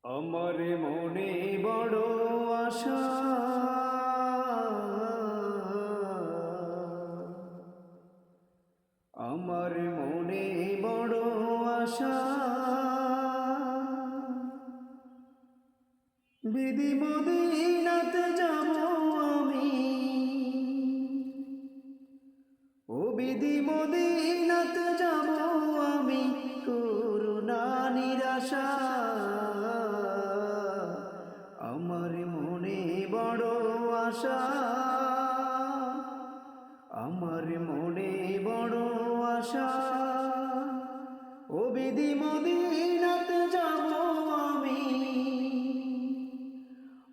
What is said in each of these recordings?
আমার মনে বড় আশা, আমার মনে বড় আশা, বিধি মদিনাতে যাব আমি, ও বিধি মদিনাতে যাব আমি, করুণা নিরাশা। আমার মনে বড় আশা, আমার মনে বড় আশা, ও বিধি মদিনাতে যাব আমি,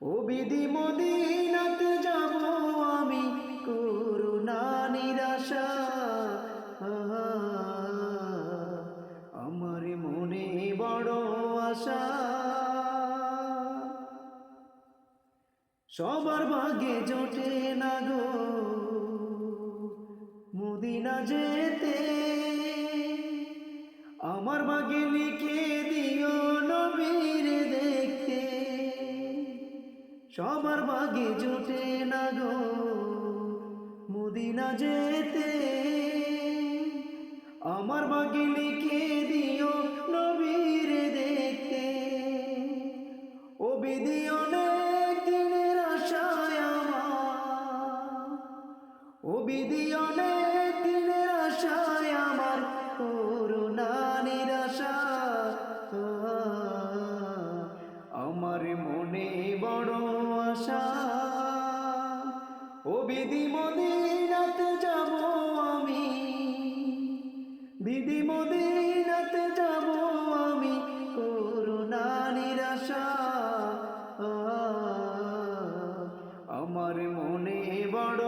ও বিধি মদিনাতে যাব আমি, করুণা নিরাশা। আমার মনে বড় আশা, সবার ভাগ্যে জোটে না গো মদিনা যেতে, আমার ভাগ্যে লিখে দিও নবীর দেখতে। সবার ভাগ্যে জোটে না গো মদিনা যেতে, আমার ভাগ্যে লিখে দিও নবীর দেখতে। ও বিধি অনেক দিনের আশায় আমার, ও বিধি অনেক দিনের আশায় আমার, করুণা নিরাশা। আমার মনে বড় আশা, ও বিধি মদিনাতে যাব আমি, বিধি মদিনাতে যাব আমি, করুণা নিরাশা। আমার মনে বড়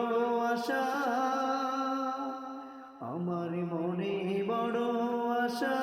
আশা, আমার মনে বড় আশা।